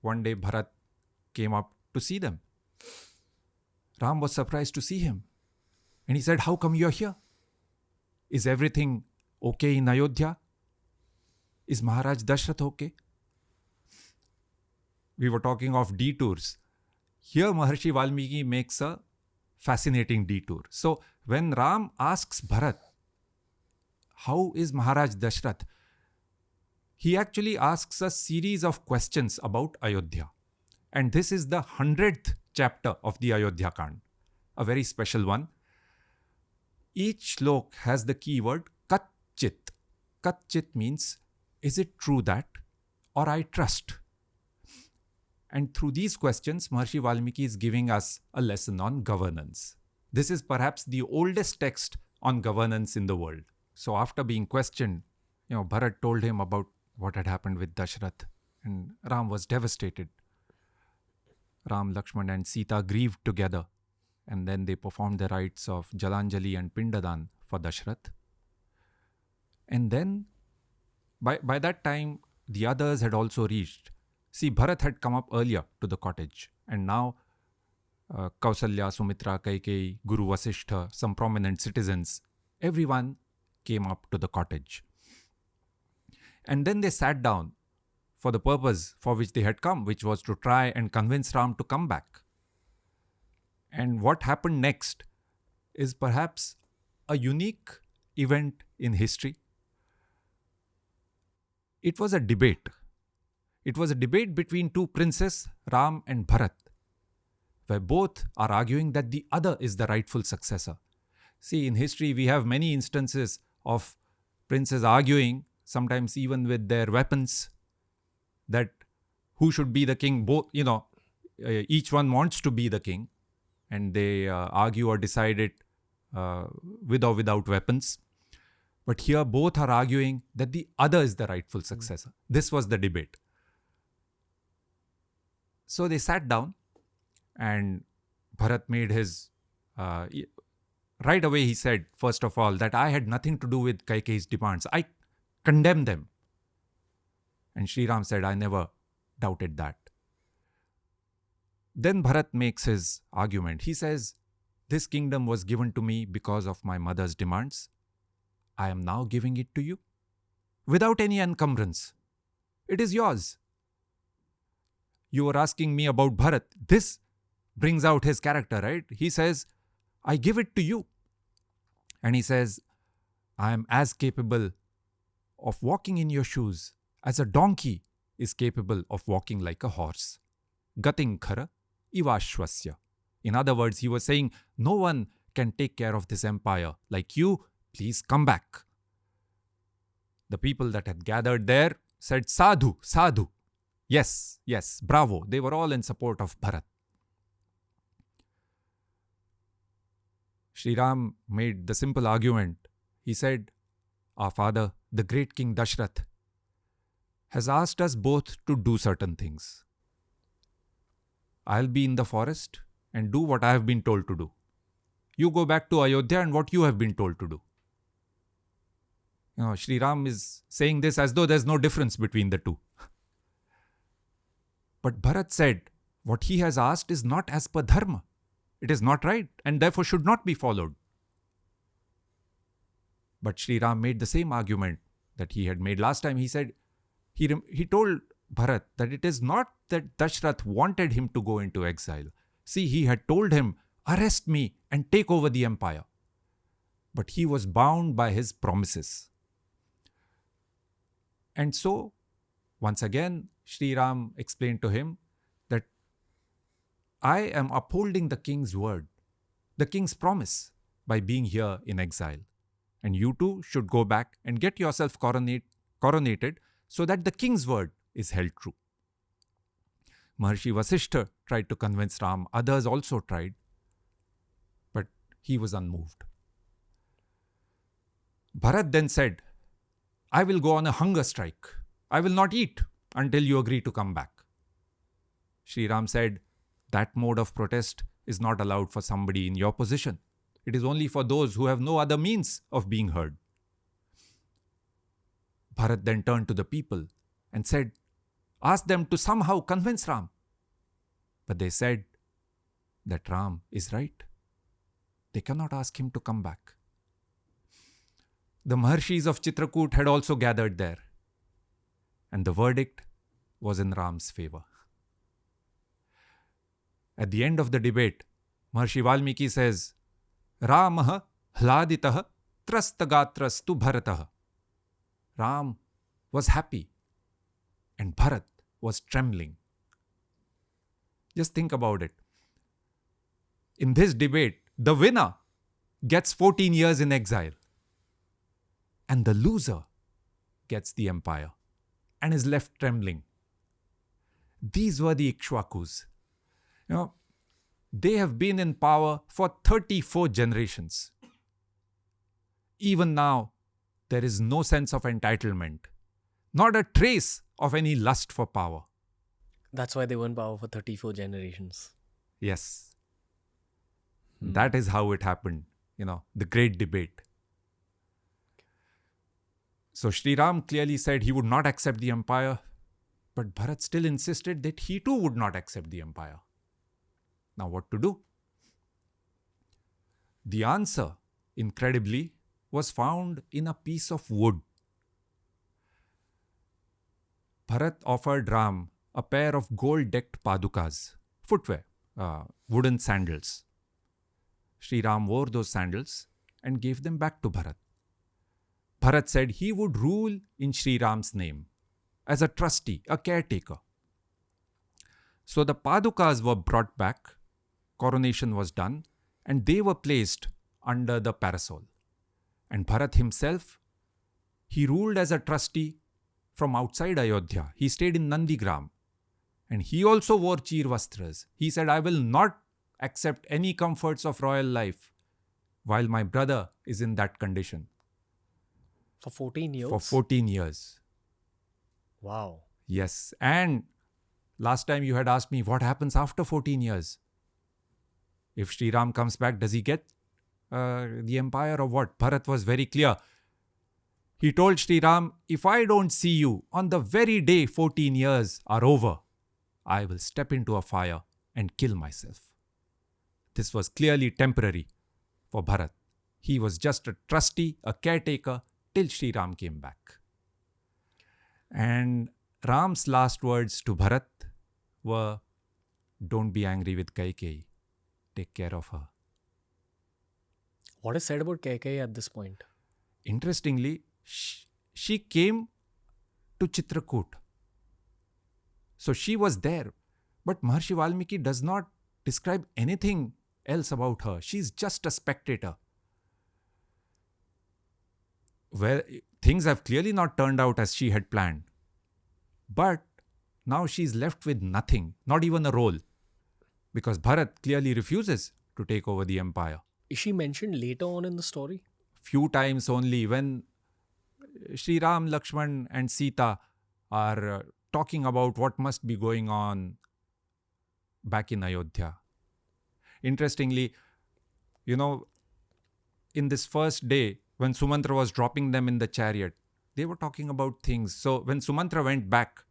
one day Bharat came up to see them. Ram was surprised to see him. And he said, "How come you're here? Is everything okay in Ayodhya? Is Maharaj Dashrath okay?" We were talking of detours. Here Maharshi Valmiki makes a fascinating detour. So when Ram asks Bharat, "How is Maharaj Dashrath?" he actually asks a series of questions about Ayodhya. And this is the 100th chapter of the Ayodhya Kand, a very special one. Each shlok has the keyword Katchit. Katchit means, is it true that, or I trust? And through these questions, Maharshi Valmiki is giving us a lesson on governance. This is perhaps the oldest text on governance in the world. So after being questioned, Bharat told him about what had happened with Dashrath, and Ram was devastated. Ram, Lakshman and Sita grieved together, and then they performed the rites of Jalanjali and Pindadan for Dashrath. And then, by that time, the others had also reached. See, Bharat had come up earlier to the cottage, and now Kausalya, Sumitra, Kaikeyi, Guru Vasishtha, some prominent citizens, everyone came up to the cottage. And then they sat down for the purpose for which they had come, which was to try and convince Ram to come back. And what happened next is perhaps a unique event in history. It was a debate. It was a debate between two princes, Ram and Bharat, where both are arguing that the other is the rightful successor. See, in history, we have many instances of princes arguing, sometimes even with their weapons, that who should be the king. Both, each one wants to be the king, and they argue or decide it with or without weapons. But here both are arguing that the other is the rightful successor. This was the debate. So they sat down, and Bharat made his... right away he said, first of all, that I had nothing to do with Kaikeyi's demands. I condemn them. And Shri Ram said, I never doubted that. Then Bharat makes his argument. He says, this kingdom was given to me because of my mother's demands. I am now giving it to you without any encumbrance. It is yours. You were asking me about Bharat. This brings out his character, right? He says, I give it to you. And he says, I am as capable of walking in your shoes as a donkey is capable of walking like a horse. Gating khara ivashwasya. In other words, he was saying, no one can take care of this empire like you. Please come back. The people that had gathered there said, Sadhu, sadhu. Yes, yes, bravo. They were all in support of Bharat. Shri Ram made the simple argument. He said, our father, the great King Dashrath, has asked us both to do certain things. I'll be in the forest and do what I have been told to do. You go back to Ayodhya and what you have been told to do. Shri Ram is saying this as though there's no difference between the two. But Bharat said, what he has asked is not as per dharma. It is not right and therefore should not be followed. But Shri Ram made the same argument that he had made last time. He said, he told Bharat that it is not that Dashrath wanted him to go into exile. See, he had told him, arrest me and take over the empire. But he was bound by his promises. And so, once again, Shri Ram explained to him that I am upholding the king's word, the king's promise, by being here in exile. And you too should go back and get yourself coronated so that the king's word is held true. Maharshi Vasishtha tried to convince Ram. Others also tried. But he was unmoved. Bharat then said, I will go on a hunger strike. I will not eat until you agree to come back. Shri Ram said, that mode of protest is not allowed for somebody in your position. It is only for those who have no other means of being heard. Bharat then turned to the people and said, Ask them to somehow convince Ram. But they said that Ram is right. They cannot ask him to come back. The Maharshis of Chitrakoot had also gathered there. And the verdict was in Ram's favor. At the end of the debate, Maharshi Valmiki says, Ramah hladitah trastagatrastu bharatah. Ram was happy and Bharat was trembling. Just think about it. In this debate, the winner gets 14 years in exile and the loser gets the empire and is left trembling. These were the Ikshwakus. They have been in power for 34 generations. Even now, there is no sense of entitlement, not a trace of any lust for power. That's why they were in power for 34 generations. Yes. That is how it happened, the great debate. So Shri Ram clearly said he would not accept the empire, but Bharat still insisted that he too would not accept the empire. Now what to do? The answer, incredibly, was found in a piece of wood. Bharat offered Ram a pair of gold-decked padukas, footwear, wooden sandals. Shri Ram wore those sandals and gave them back to Bharat. Bharat said he would rule in Shri Ram's name as a trustee, a caretaker. So the padukas were brought back, coronation was done, and they were placed under the parasol. And Bharat himself, he ruled as a trustee from outside Ayodhya. He stayed in Nandigram. And he also wore cheer vastras. He said, I will not accept any comforts of royal life while my brother is in that condition. For 14 years? For 14 years. Wow. Yes. And last time you had asked me, what happens after 14 years? If Shri Ram comes back, does he get the empire or what? Bharat was very clear. He told Shri Ram, if I don't see you on the very day 14 years are over, I will step into a fire and kill myself. This was clearly temporary for Bharat. He was just a trustee, a caretaker, till Shri Ram came back. And Ram's last words to Bharat were, don't be angry with Kaikeyi. Take care of her. What is said about Kaikeyi at this point? Interestingly, she came to Chitrakoot. So she was there. But Maharshi Valmiki does not describe anything else about her. She's just a spectator. Well, things have clearly not turned out as she had planned. But now she's left with nothing, not even a role. Because Bharat clearly refuses to take over the empire. Is she mentioned later on in the story? Few times only, when Shri Ram, Lakshman and Sita are talking about what must be going on back in Ayodhya. Interestingly, in this first day, when Sumantra was dropping them in the chariot, they were talking about things. So when Sumantra went back,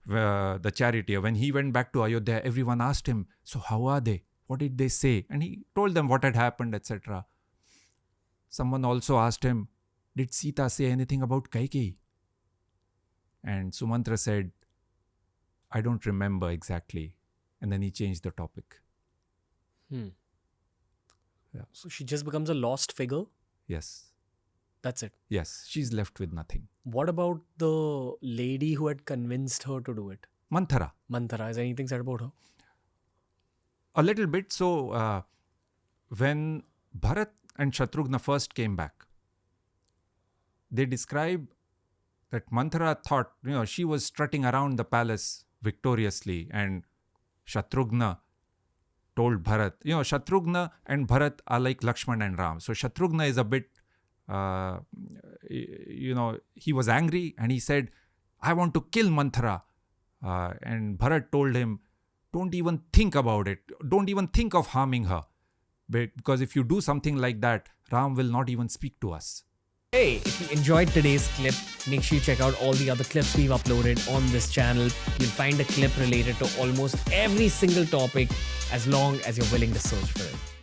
the charioteer, when he went back to Ayodhya, everyone asked him, so how are they? What did they say? And he told them what had happened, etc. Someone also asked him, did Sita say anything about Kaikeyi? And Sumantra said, I don't remember exactly. And then he changed the topic. Yeah. So she just becomes a lost figure? Yes. That's it? Yes. She's left with nothing. What about the lady who had convinced her to do it? Manthara. Is anything said about her? A little bit. So, when Bharat and Shatrughna first came back, they describe that Manthara thought, she was strutting around the palace victoriously, and Shatrughna told Bharat, Shatrughna and Bharat are like Lakshman and Ram. So Shatrughna is a bit, he was angry and he said, I want to kill Manthara. And Bharat told him, don't even think about it. Don't even think of harming her. Because if you do something like that, Ram will not even speak to us. Hey, if you enjoyed today's clip, make sure you check out all the other clips we've uploaded on this channel. You'll find a clip related to almost every single topic as long as you're willing to search for it.